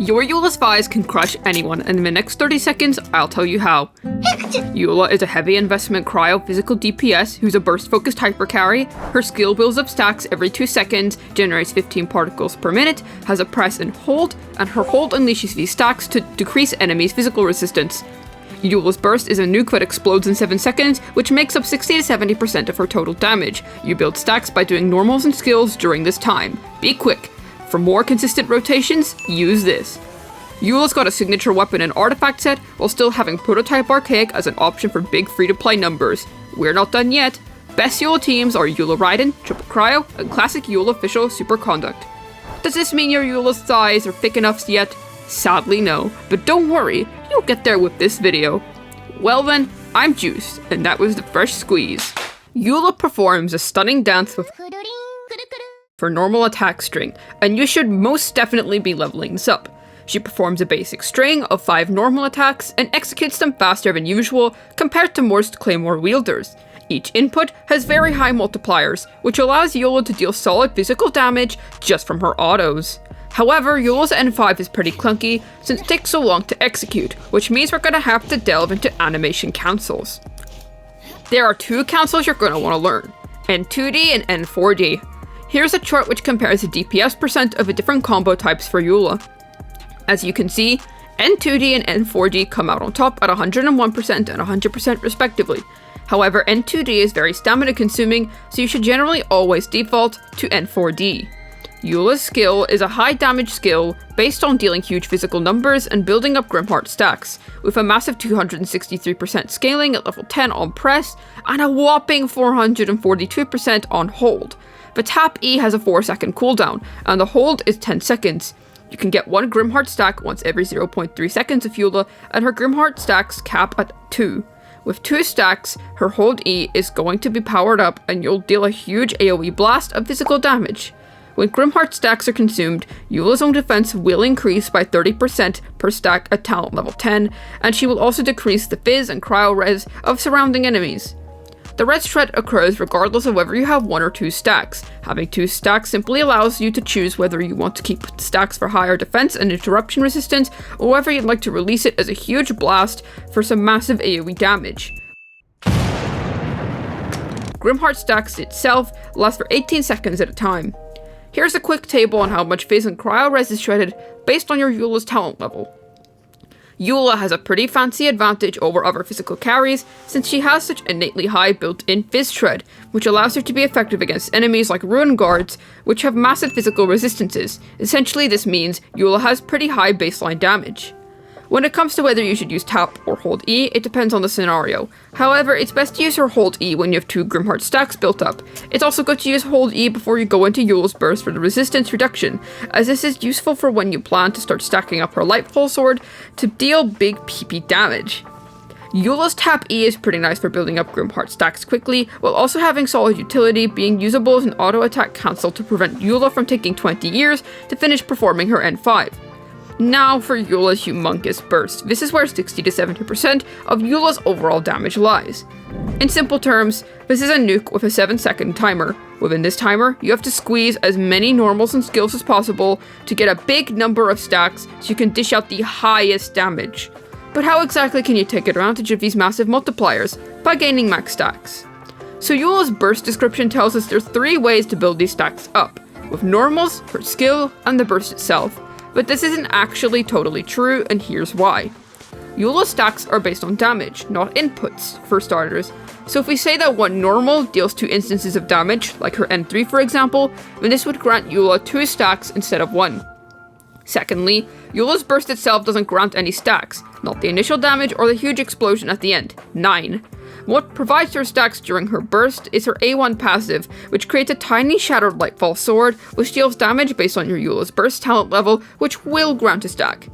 Your Eula's Vise can crush anyone, and in the next 30 seconds, I'll tell you how. Eula is a heavy investment cryo physical DPS who's a burst-focused hypercarry. Her skill builds up stacks every 2 seconds, generates 15 particles per minute, has a press and hold, and her hold unleashes these stacks to decrease enemies' physical resistance. Eula's burst is a nuke that explodes in 7 seconds, which makes up 60 to 70% of her total damage. You build stacks by doing normals and skills during this time. Be quick. For more consistent rotations, use this. Eula's got a signature weapon and artifact set, while still having Prototype Archaic as an option for big free-to-play numbers. We're not done yet. Best Eula teams are Eula Raiden, Triple Cryo, and Classic Eula Official Superconduct. Does this mean your Eula's thighs are thick enough yet? Sadly no, but don't worry, you'll get there with this video. Well then, I'm Juiced, and that was the Fresh Squeeze. Eula performs a stunning dance with for normal attack string, and you should most definitely be leveling this up. She performs a basic string of 5 normal attacks and executes them faster than usual compared to most Claymore wielders. Each input has very high multipliers, which allows Eula to deal solid physical damage just from her autos. However, Eula's N5 is pretty clunky since it takes so long to execute, which means we're gonna have to delve into animation councils. There are 2 councils you're gonna want to learn, N2D and N4D. Here's a chart which compares the DPS percent of the different combo types for Eula. As you can see, N2D and N4D come out on top at 101% and 100% respectively. However, N2D is very stamina consuming, so you should generally always default to N4D. Eula's skill is a high damage skill based on dealing huge physical numbers and building up Grimheart stacks, with a massive 263% scaling at level 10 on press and a whopping 442% on hold. The tap E has a 4-second cooldown, and the hold is 10 seconds. You can get 1 Grimheart stack once every 0.3 seconds of Eula, and her Grimheart stacks cap at 2. With 2 stacks, her hold E is going to be powered up and you'll deal a huge AoE blast of physical damage. When Grimheart stacks are consumed, Eula's own defense will increase by 30% per stack at talent level 10, and she will also decrease the fizz and cryo res of surrounding enemies. The res threat occurs regardless of whether you have 1 or 2 stacks. Having 2 stacks simply allows you to choose whether you want to keep stacks for higher defense and interruption resistance, or whether you'd like to release it as a huge blast for some massive AoE damage. Grimheart stacks itself last for 18 seconds at a time. Here's a quick table on how much fizz and cryo res is shredded based on your Eula's talent level. Eula has a pretty fancy advantage over other physical carries since she has such innately high built-in fizz shred, which allows her to be effective against enemies like Ruin Guards, which have massive physical resistances. Essentially, this means Eula has pretty high baseline damage. When it comes to whether you should use tap or hold E, it depends on the scenario. However, it's best to use her hold E when you have 2 Grimheart stacks built up. It's also good to use hold E before you go into Eula's burst for the resistance reduction, as this is useful for when you plan to start stacking up her Lightfall sword to deal big PP damage. Eula's tap E is pretty nice for building up Grimheart stacks quickly, while also having solid utility, being usable as an auto attack cancel to prevent Eula from taking 20 years to finish performing her N5. Now for Eula's humongous burst. This is where 60 to 70% of Eula's overall damage lies. In simple terms, this is a nuke with a 7-second timer. Within this timer, you have to squeeze as many normals and skills as possible to get a big number of stacks so you can dish out the highest damage. But how exactly can you take advantage of these massive multipliers? By gaining max stacks. So Eula's burst description tells us there are 3 ways to build these stacks up, with normals, her skill, and the burst itself. But this isn't actually totally true, and here's why. Eula's stacks are based on damage, not inputs, for starters. So if we say that 1 normal deals 2 instances of damage, like her N3 for example, then this would grant Eula 2 stacks instead of 1. Secondly, Eula's burst itself doesn't grant any stacks, not the initial damage or the huge explosion at the end, 9. What provides her stacks during her burst is her A1 passive, which creates a tiny shattered Lightfall sword, which deals damage based on your Eula's burst talent level, which will grant a stack.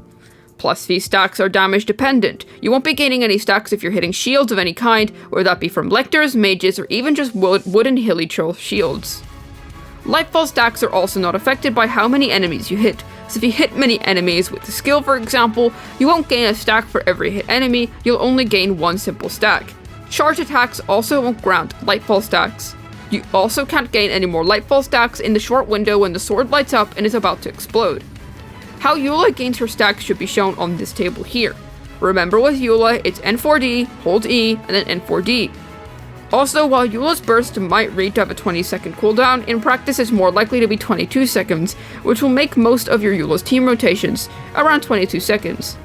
Plus, these stacks are damage dependent. You won't be gaining any stacks if you're hitting shields of any kind, whether that be from lectors, mages, or even just wooden hilly troll shields. Lightfall stacks are also not affected by how many enemies you hit, so if you hit many enemies with the skill for example, you won't gain a stack for every hit enemy, you'll only gain 1 simple stack. Charge attacks also won't grant Lightfall stacks. You also can't gain any more Lightfall stacks in the short window when the sword lights up and is about to explode. How Eula gains her stacks should be shown on this table here. Remember with Eula, it's N4D, hold E, and then N4D. Also, while Eula's burst might read to have a 20-second cooldown, in practice it's more likely to be 22 seconds, which will make most of your Eula's team rotations, around 22 seconds.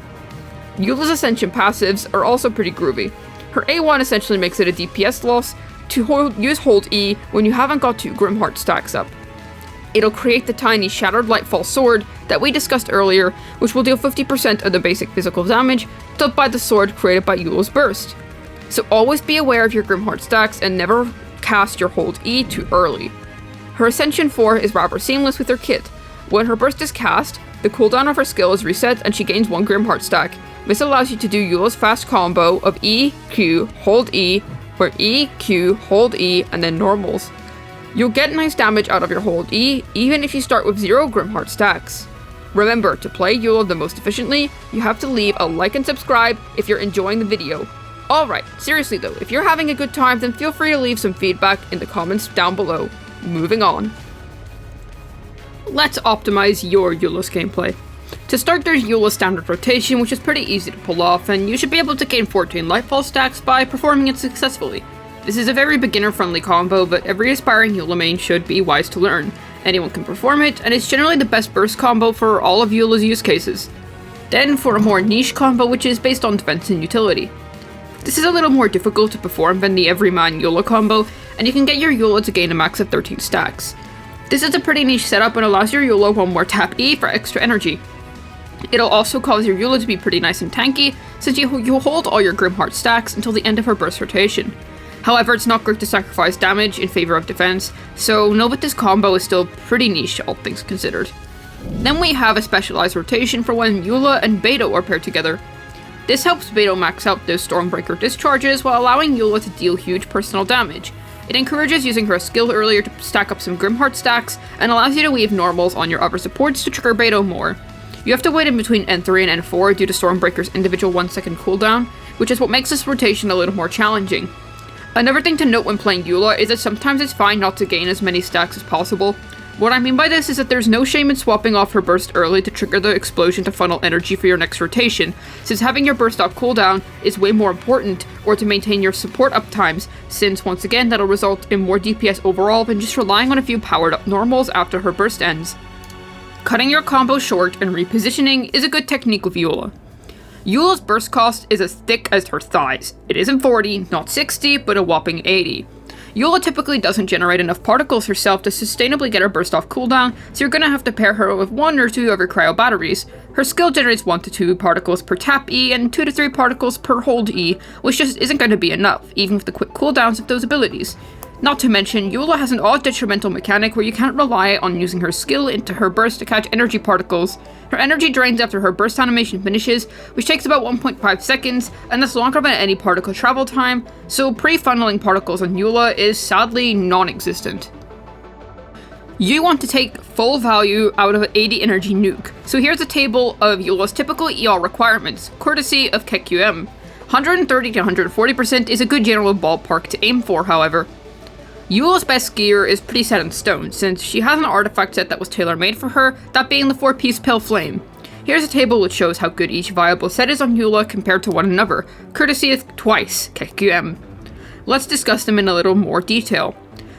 Eula's Ascension Passives are also pretty groovy. Her A1 essentially makes it a DPS loss to use hold E when you haven't got 2 Grimheart stacks up. It'll create the tiny Shattered Lightfall sword that we discussed earlier, which will deal 50% of the basic physical damage dealt by the sword created by Eula's burst. So always be aware of your Grimheart stacks and never cast your hold E too early. Her Ascension 4 is rather seamless with her kit. When her burst is cast, the cooldown of her skill is reset and she gains 1 Grimheart stack. This allows you to do Eula's fast combo of E, Q, hold E, or E, Q, hold E, and then normals. You'll get nice damage out of your hold E, even if you start with 0 Grimheart stacks. Remember, to play Eula the most efficiently, you have to leave a like and subscribe if you're enjoying the video. Alright, seriously though, if you're having a good time, then feel free to leave some feedback in the comments down below. Moving on. Let's optimize your Eula's gameplay. To start, there's Eula's standard rotation, which is pretty easy to pull off, and you should be able to gain 14 Lightfall stacks by performing it successfully. This is a very beginner-friendly combo, but every aspiring Eula main should be wise to learn. Anyone can perform it, and it's generally the best burst combo for all of Eula's use cases. Then for a more niche combo, which is based on defense and utility. This is a little more difficult to perform than the everyman Eula combo, and you can get your Eula to gain a max of 13 stacks. This is a pretty niche setup and allows your Eula one more tap E for extra energy. It'll also cause your Eula to be pretty nice and tanky, since you hold all your Grimheart stacks until the end of her burst rotation. However, it's not great to sacrifice damage in favor of defense, so know that this combo is still pretty niche, all things considered. Then we have a specialized rotation for when Eula and Beidou are paired together. This helps Beidou max out those Stormbreaker discharges while allowing Eula to deal huge personal damage. It encourages using her skill earlier to stack up some Grimheart stacks, and allows you to weave normals on your other supports to trigger Beidou more. You have to wait in between N3 and N4 due to Stormbreaker's individual 1-second cooldown, which is what makes this rotation a little more challenging. Another thing to note when playing Eula is that sometimes it's fine not to gain as many stacks as possible. What I mean by this is that there's no shame in swapping off her burst early to trigger the explosion to funnel energy for your next rotation, since having your burst off cooldown is way more important, or to maintain your support uptimes, since once again that'll result in more DPS overall than just relying on a few powered up normals after her burst ends. Cutting your combo short and repositioning is a good technique with Eula. Eula's burst cost is as thick as her thighs. It isn't 40, not 60, but a whopping 80. Eula typically doesn't generate enough particles herself to sustainably get her burst off cooldown, so you're gonna have to pair her with 1 or 2 of her cryo batteries. Her skill generates 1 to 2 particles per tap E and 2 to 3 particles per hold E, which just isn't going to be enough, even with the quick cooldowns of those abilities. Not to mention, Eula has an odd detrimental mechanic where you can't rely on using her skill into her burst to catch energy particles. Her energy drains after her burst animation finishes, which takes about 1.5 seconds, and that's longer than any particle travel time, so pre-funneling particles on Eula is sadly non-existent. You want to take full value out of an 80 energy nuke, so here's a table of Eula's typical ER requirements, courtesy of KQM. 130 to 140% is a good general ballpark to aim for, however. Eula's best gear is pretty set in stone, since she has an artifact set that was tailor-made for her, that being the 4-piece Pale Flame. Here's a table which shows how good each viable set is on Eula compared to one another, courtesy of twice KQM. Let's discuss them in a little more detail.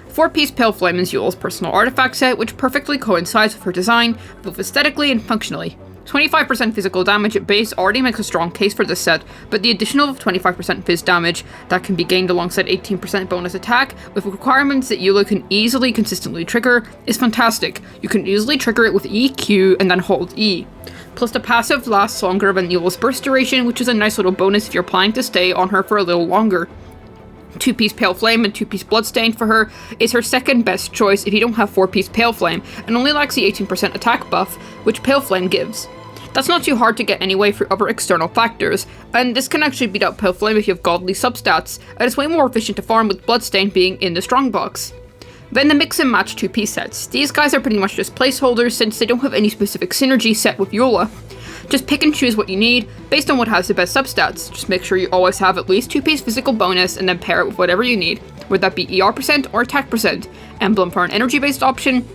4-piece Pale Flame is Eula's personal artifact set, which perfectly coincides with her design, both aesthetically and functionally. 25% physical damage at base already makes a strong case for this set, but the additional 25% phys damage that can be gained alongside 18% bonus attack, with requirements that Eula can easily consistently trigger, is fantastic. You can easily trigger it with EQ and then hold E. Plus the passive lasts longer than Eula's burst duration, which is a nice little bonus if you're planning to stay on her for a little longer. 2-piece Pale Flame and 2-piece Bloodstain for her is her second best choice if you don't have 4-piece Pale Flame, and only lacks the 18% attack buff, which Pale Flame gives. That's not too hard to get anyway for other external factors, and this can actually beat out Pale Flame if you have godly substats, and it's way more efficient to farm with Bloodstain being in the strong box. Then the mix and match 2-piece sets. These guys are pretty much just placeholders since they don't have any specific synergy set with Eula. Just pick and choose what you need, based on what has the best substats. Just make sure you always have at least 2-piece physical bonus and then pair it with whatever you need, whether that be ER% or attack %, Emblem for an energy based option,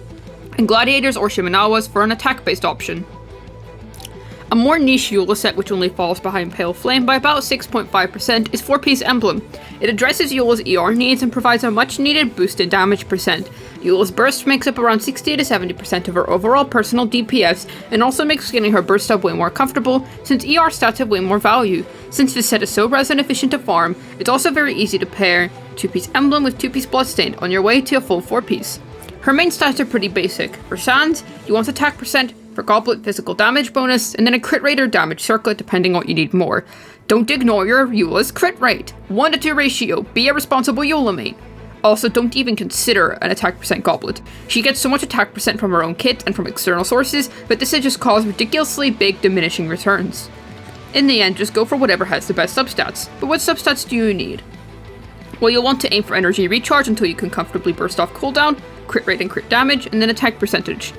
and Gladiators or Shimenawas for an attack based option. A more niche Eula set which only falls behind Pale Flame by about 6.5% is 4-piece Emblem. It addresses Eula's ER needs and provides a much needed boost in damage percent. Eula's burst makes up around 60 to 70% of her overall personal DPS and also makes getting her burst up way more comfortable since ER stats have way more value. Since this set is so res and efficient to farm, it's also very easy to pair 2-piece Emblem with 2-piece Bloodstained on your way to a full 4-piece. Her main stats are pretty basic. For Sans, you want attack percent, for Goblet, physical damage bonus, and then a crit rate or damage circlet depending on what you need more. Don't ignore your Eula's crit rate. 1-to-2 ratio, be a responsible Eula main. Also, don't even consider an attack percent Goblet. She gets so much attack percent from her own kit and from external sources, but this has just caused ridiculously big diminishing returns. In the end, just go for whatever has the best substats. But what substats do you need? Well, you'll want to aim for energy recharge until you can comfortably burst off cooldown, crit rate and crit damage, and then attack percentage.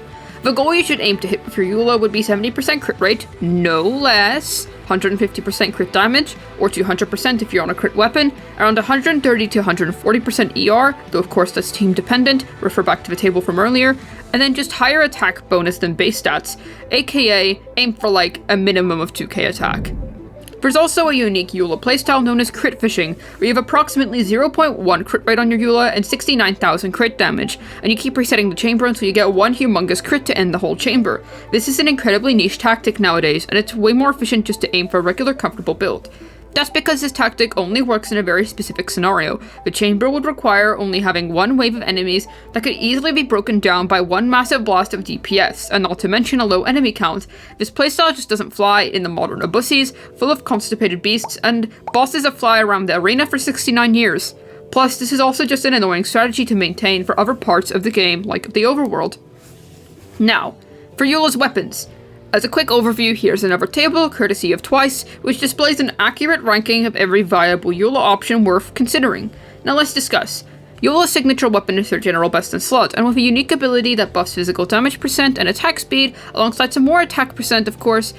The goal you should aim to hit with your Eula would be 70% crit rate, no less, 150% crit damage, or 200% if you're on a crit weapon, around 130 to 140% ER, though of course that's team dependent, refer back to the table from earlier, and then just higher attack bonus than base stats, aka aim for like a minimum of 2k attack. There's also a unique Eula playstyle known as crit fishing, where you have approximately 0.1 crit rate on your Eula and 69,000 crit damage, and you keep resetting the chamber until you get one humongous crit to end the whole chamber. This is an incredibly niche tactic nowadays, and it's way more efficient just to aim for a regular comfortable build. That's because this tactic only works in a very specific scenario. The chamber would require only having one wave of enemies that could easily be broken down by one massive blast of DPS, and not to mention a low enemy count. This playstyle just doesn't fly in the modern Abussis, full of constipated beasts, and bosses that fly around the arena for 69 years. Plus, this is also just an annoying strategy to maintain for other parts of the game, like the overworld. Now, for Eula's weapons. As a quick overview, here's another table, courtesy of Twice, which displays an accurate ranking of every viable Eula option worth considering. Now let's discuss. Eula's signature weapon is her general best in slot, and with a unique ability that buffs physical damage percent and attack speed, alongside some more attack percent of course,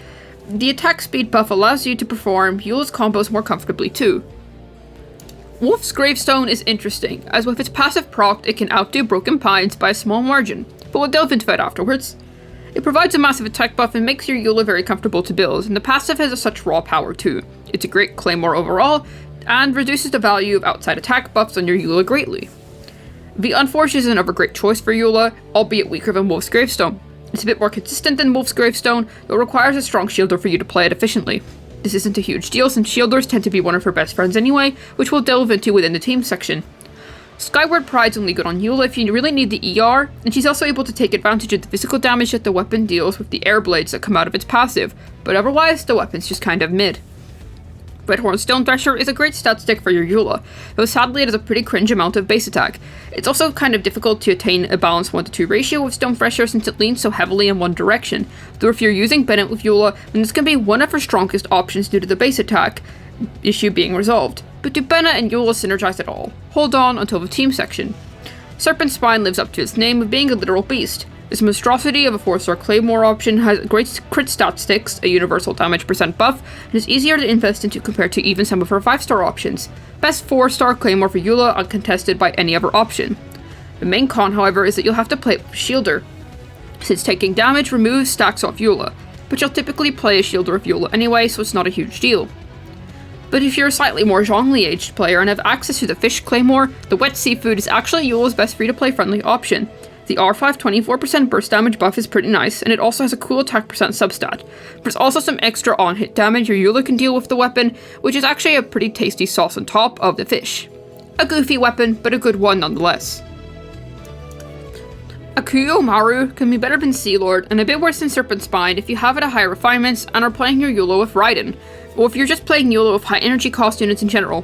the attack speed buff allows you to perform Eula's combos more comfortably too. Wolf's Gravestone is interesting, as with its passive proc it can outdo Broken Pines by a small margin, but we'll delve into that afterwards. It provides a massive attack buff and makes your Eula very comfortable to build, and the passive has such raw power too. It's a great claymore overall, and reduces the value of outside attack buffs on your Eula greatly. The Unforged is another great choice for Eula, albeit weaker than Wolf's Gravestone. It's a bit more consistent than Wolf's Gravestone, though it requires a strong shielder for you to play it efficiently. This isn't a huge deal since shielders tend to be one of her best friends anyway, which we'll delve into within the team section. Skyward Pride's only good on Eula if you really need the ER, and she's also able to take advantage of the physical damage that the weapon deals with the air blades that come out of its passive, but otherwise the weapon's just kind of mid. Redhorn Stonethresher is a great stat stick for your Eula, though sadly it has a pretty cringe amount of base attack. It's also kind of difficult to attain a balanced 1-to-2 ratio with Stonethresher since it leans so heavily in one direction, though if you're using Bennett with Eula, then this can be one of her strongest options due to the base attack issue being resolved. But do Bennett and Eula synergize at all? Hold on until the team section. Serpent Spine lives up to its name of being a literal beast. This monstrosity of a 4-star Claymore option has great crit stat sticks, a universal damage percent buff, and is easier to invest into compared to even some of her 5-star options. Best 4-star Claymore for Eula, uncontested by any other option. The main con, however, is that you'll have to play it with Shielder, since taking damage removes stacks off Eula, but you'll typically play a Shielder of Eula anyway, so it's not a huge deal. But if you're a slightly more Zhongli aged player and have access to the Fish Claymore, the Wet Seafood is actually Eula's best free-to-play friendly option. The R5 24% burst damage buff is pretty nice, and it also has a cool attack percent substat. There's also some extra on-hit damage your Eula can deal with the weapon, which is actually a pretty tasty sauce on top of the fish. A goofy weapon, but a good one nonetheless. Akuyo Maru can be better than Sea Lord, and a bit worse than Serpent Spine if you have it at high refinements and are playing your Eula with Raiden, or if you're just playing Eula with high energy cost units in general.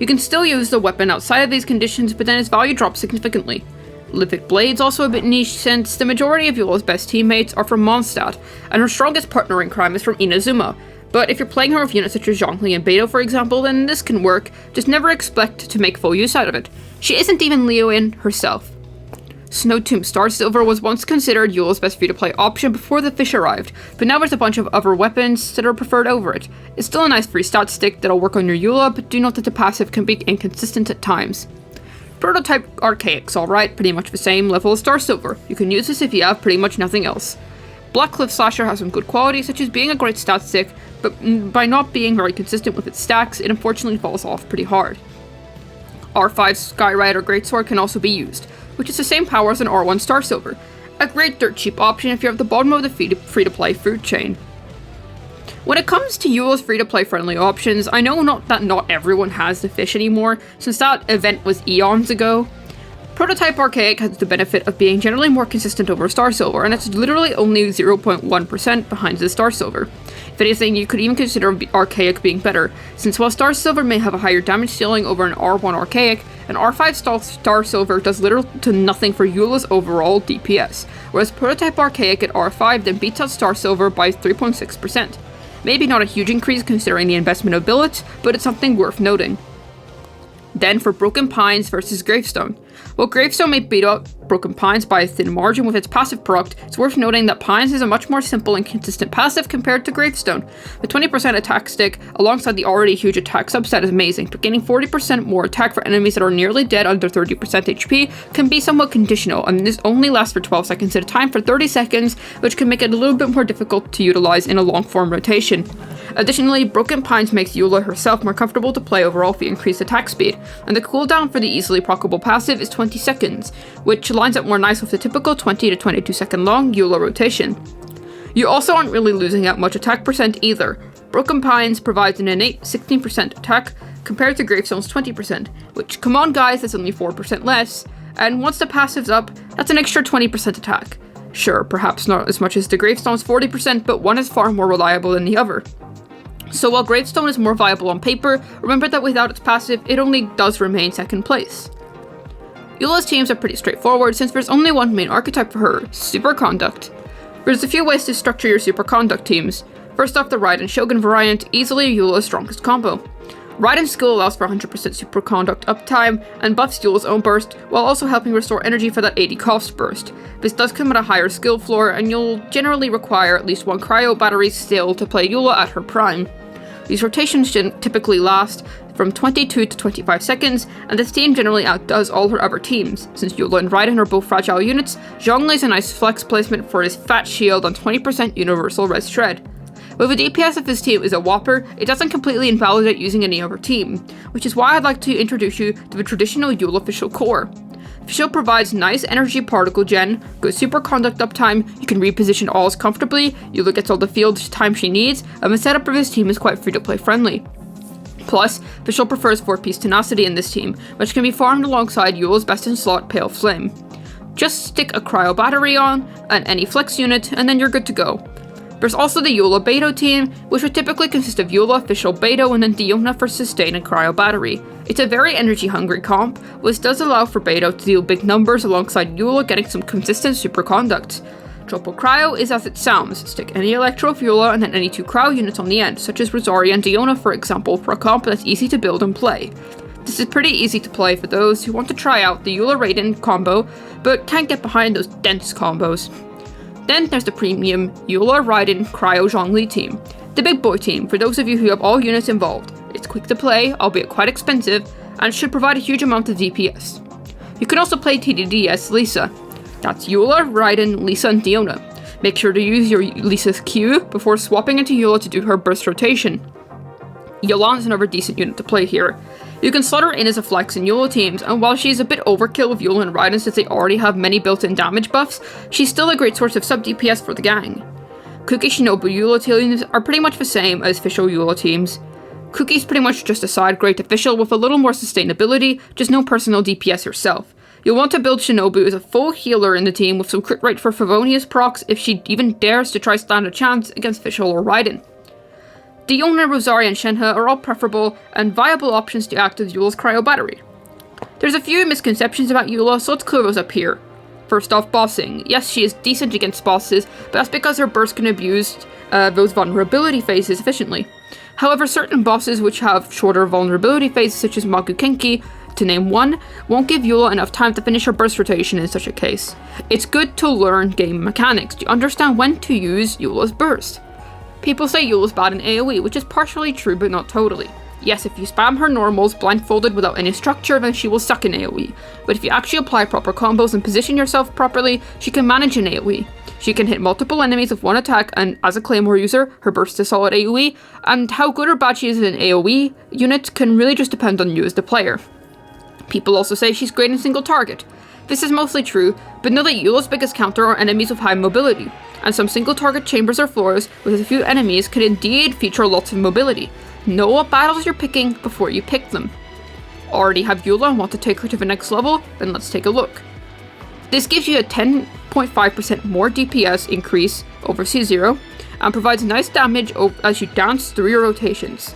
You can still use the weapon outside of these conditions, but then its value drops significantly. Livid Blade's also a bit niche since the majority of Eula's best teammates are from Mondstadt, and her strongest partner in crime is from Inazuma. But if you're playing her with units such as Zhongli and Beidou for example, then this can work, just never expect to make full use out of it. She isn't even Leo-in herself. Snowtomb Starsilver was once considered Eula's best free-to-play option before the fish arrived, but now there's a bunch of other weapons that are preferred over it. It's still a nice free stat stick that'll work on your Eula, but do note that the passive can be inconsistent at times. Prototype Archaic's alright, pretty much the same level as Starsilver. You can use this if you have pretty much nothing else. Black Cliff Slasher has some good qualities, such as being a great stat stick, but by not being very consistent with its stacks, it unfortunately falls off pretty hard. R5's Skyrider Greatsword can also be used, which is the same power as an R1 Starsilver. A great dirt cheap option if you're at the bottom of the free-to-play food chain. When it comes to Eula's free-to-play friendly options, I know that not everyone has the fish anymore, since that event was eons ago. Prototype Archaic has the benefit of being generally more consistent over Starsilver, and it's literally only 0.1% behind the Starsilver. If anything, you could even consider Archaic being better, since while Starsilver may have a higher damage ceiling over an R1 Archaic, an R5 Starsilver does little to nothing for Eula's overall DPS, whereas Prototype Archaic at R5 then beats out Starsilver by 3.6%. Maybe not a huge increase considering the investment of billets, but it's something worth noting. Then for Broken Pines versus Gravestone. While Gravestone may beat out Broken Pines by a thin margin with its passive product, it's worth noting that Pines is a much more simple and consistent passive compared to Gravestone. The 20% attack stick, alongside the already huge attack substat, is amazing, but getting 40% more attack for enemies that are nearly dead under 30% HP can be somewhat conditional, and this only lasts for 12 seconds at a time for 30 seconds, which can make it a little bit more difficult to utilize in a long-form rotation. Additionally, Broken Pines makes Eula herself more comfortable to play overall if you increase attack speed, and the cooldown for the easily proccable passive is 20 seconds, which lines up more nice with the typical 20 to 22 second long Eula rotation. You also aren't really losing out much attack percent either. Broken Pines provides an innate 16% attack compared to Gravestone's 20%, which, come on guys, that's only 4% less, and once the passive's up, that's an extra 20% attack. Sure, perhaps not as much as the Gravestone's 40%, but one is far more reliable than the other. So while Gravestone is more viable on paper, remember that without its passive, it only does remain second place. Eula's teams are pretty straightforward since there's only one main archetype for her, Superconduct. There's a few ways to structure your Superconduct teams. First off, the Raiden Shogun variant, easily Eula's strongest combo. Raiden's skill allows for 100% Superconduct uptime and buffs Eula's own burst, while also helping restore energy for that 80 cost burst. This does come at a higher skill floor, and you'll generally require at least one cryo battery still to play Eula at her prime. These rotations typically last from 22 to 25 seconds, and this team generally outdoes all her other teams. Since Eula and Raiden are both fragile units, Zhongli's a nice flex placement for his fat shield on 20% universal res shred. While the DPS of this team is a whopper, it doesn't completely invalidate using any other team, which is why I'd like to introduce you to the traditional Eula Fischl core. Fischl provides nice energy particle gen, good superconduct uptime, you can reposition alls comfortably, Eula gets all the field time she needs, and the setup of this team is quite free-to-play friendly. Plus, Fischl prefers 4-piece tenacity in this team, which can be farmed alongside Eula's best-in-slot Pale Flame. Just stick a cryo battery on, and any flex unit, and then you're good to go. There's also the Eula Beidou team, which would typically consist of Eula, Fischl, Beidou, and then Diona for sustain and cryo battery. It's a very energy-hungry comp, which does allow for Beidou to deal big numbers alongside Eula getting some consistent superconduct. Triple cryo is as it sounds, stick any electro of Eula and then any 2 cryo units on the end, such as Rosaria and Diona for example, for a comp that's easy to build and play. This is pretty easy to play for those who want to try out the Eula Raiden combo, but can't get behind those dense combos. Then there's the premium Eula Raiden Cryo Zhongli team, the big boy team for those of you who have all units involved. It's quick to play, albeit quite expensive, and should provide a huge amount of DPS. You can also play TDDS Lisa. That's Eula, Raiden, Lisa, and Diona. Make sure to use your Lisa's Q before swapping into Eula to do her burst rotation. Yolan is another decent unit to play here. You can slot her in as a flex in Eula teams, and while she's a bit overkill with Eula and Raiden since they already have many built-in damage buffs, she's still a great source of sub-DPS for the gang. Cookie Shinobu Eula teams are pretty much the same as Fischl Eula teams. Cookie's pretty much just a side grade to Fischl with a little more sustainability, just no personal DPS herself. You'll want to build Shinobu as a full healer in the team with some crit rate for Favonius procs if she even dares to try stand a chance against Fischl or Raiden. Diona, Rosaria, and Shenhe are all preferable and viable options to act as Eula's cryo battery. There's a few misconceptions about Eula, so let's clear those up here. First off, bossing. Yes, she is decent against bosses, but that's because her burst can abuse those vulnerability phases efficiently. However, certain bosses which have shorter vulnerability phases, such as Magukenki, to name one, won't give Eula enough time to finish her burst rotation in such a case. It's good to learn game mechanics to understand when to use Eula's burst. People say Eula's bad in AoE, which is partially true but not totally. Yes, if you spam her normals blindfolded without any structure, then she will suck in AoE. But if you actually apply proper combos and position yourself properly, she can manage an AoE. She can hit multiple enemies with one attack, and as a Claymore user, her burst is solid AoE, and how good or bad she is in AoE unit can really just depend on you as the player. People also say she's great in single target. This is mostly true, but know that Eula's biggest counter are enemies with high mobility, and some single target chambers or floors with a few enemies could indeed feature lots of mobility. Know what battles you're picking before you pick them. Already have Eula and want to take her to the next level? Then let's take a look. This gives you a 10.5% more DPS increase over C0, and provides nice damage as you dance through your rotations.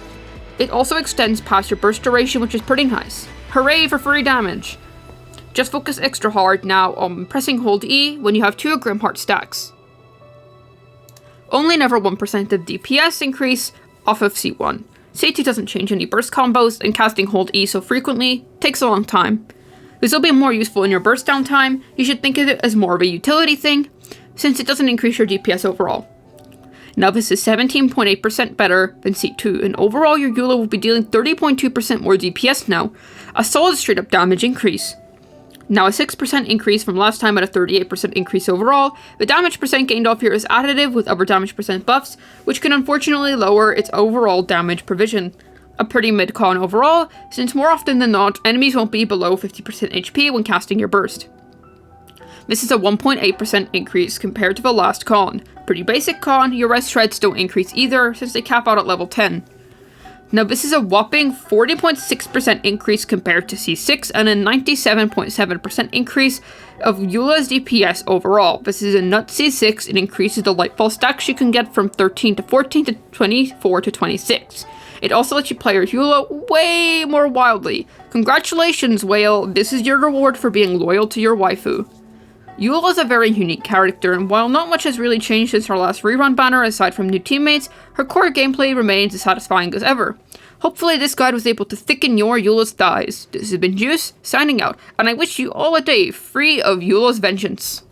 It also extends past your burst duration, which is pretty nice. Hooray for free damage! Just focus extra hard now on pressing hold E when you have 2 Grimheart stacks. Only never 1% of DPS increase off of C1. C2 doesn't change any burst combos, and casting hold E so frequently takes a long time. This will be more useful in your burst downtime. You should think of it as more of a utility thing, since it doesn't increase your DPS overall. Now this is 17.8% better than C2, and overall your Eula will be dealing 30.2% more DPS now, a solid straight up damage increase. Now a 6% increase from last time at a 38% increase overall. The damage percent gained off here is additive with other damage percent buffs, which can unfortunately lower its overall damage provision. A pretty mid-con overall, since more often than not, enemies won't be below 50% HP when casting your burst. This is a 1.8% increase compared to the last con. Pretty basic con, your res shreds don't increase either, since they cap out at level 10. Now this is a whopping 40.6% increase compared to C6 and a 97.7% increase of Eula's DPS overall. This is a nut C6, it increases the Lightfall stacks you can get from 13 to 14 to 24 to 26. It also lets you play your Eula way more wildly. Congratulations, Whale, this is your reward for being loyal to your waifu. Eula is a very unique character, and while not much has really changed since her last rerun banner aside from new teammates, her core gameplay remains as satisfying as ever. Hopefully this guide was able to thicken your Eula's thighs. This has been Juice, signing out, and I wish you all a day free of Eula's vengeance.